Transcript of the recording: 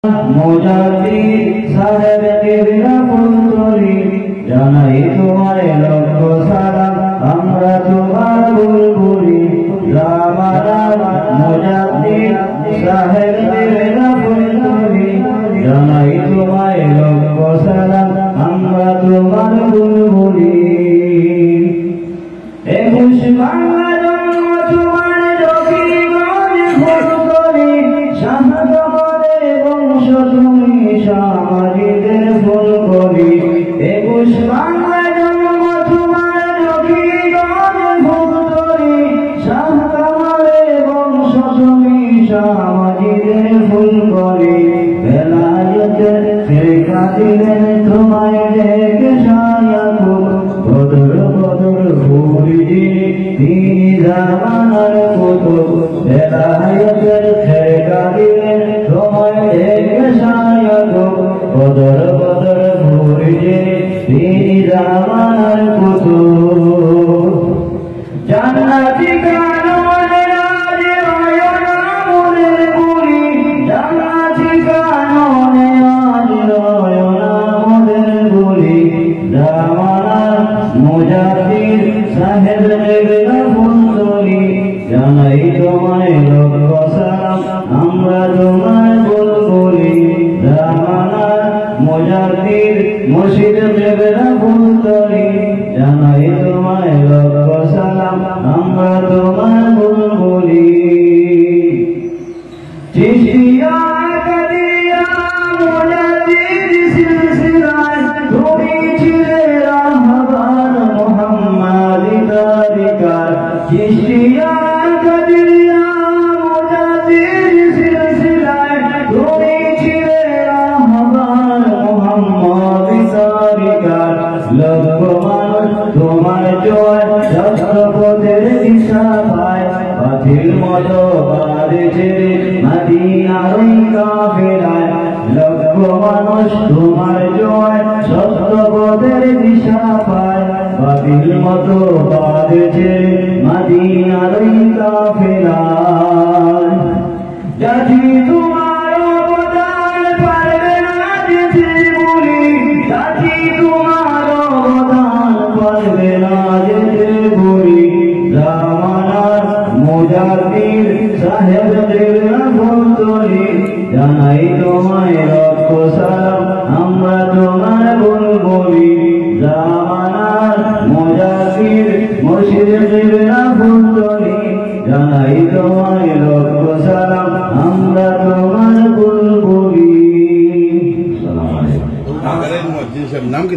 মোজাতি সাহেবের ফুলতলি জানাই তোমায় লক্ষ সালাম আমরা তোমার বুলবুলি মোজাতি সাহেবের ফুলতলি জানাই তোমায় লক্ষ সালাম আমরা তোমার বুলবুলি বাংলা জন্ম তোমার তুমি সামাজিদের ফুল করি 21 বাংলা জন্ম তোমার ফুল করি শাহকামালে বংশ তুমি সামাজিদের ফুল করি বেলায়েতের ফেরকা দিলেন তোমায় ডেকে সায়াকুব বদর বদর ভুলি তিনি জামানার কুতুব বেলায়েতের ফেরকা দিলেন তোমায় ডেকে সায়াকুব বদর বদর ভুলি তিনি জামানার কুতুব জান্নাতি কাননে আজ রয়না মোদের বুড়ি জান্নাতি কাননে আজ রয়না মোদের বুড়ি জামানার মুজাহিদ সাহেবের ফুলতলি জানাই তোমায় লক্ষ সালাম আমরা তোমার বুলবুলি জামানার মুজাহিদ মুর্শিদের ফুলতলি জানাই তোমায় লক্ষ সালাম আমরা তোমার বুলবুলি চিশতিয়া কাদিয়া মুজাহিদ সিলসিলায় তুমি ছিলে রাহবার মুহাম্মাদি তারিকার চিশতিয়া কাদিয়া মুজাহিদ সিলসিলায় তুমি ছিলে রাহবার মুহাম্মাদি তারিকার লক্ষ মানুষ তোমার জয় সত্যপথের দিশা পায় পাখির মতো বাড়ছে মদিনার কাফেলায় লক্ষ মানুষ তোমার জয় সত্যপথের দিশা পায় পাখির মতো বাড়ছে মদিনার কাফেলায় জাতি তোমার অবদান পারবে না যেতে বলি জাতি তোমার অবদান পারবে না যেতে বলি জামানার মুজাহিদ সাহেবদের ফুলতলি জানাই তোমায় লক্ষ সালাম আমরা তোমার বুলবুলি জামানার মুজাহিদ মুর্শিদের ফুলতলি জানাই তোমায় লক্ষ সালাম আমরা তোমার বুলবুলি। আসসালামু আলাইকুম। নাম কি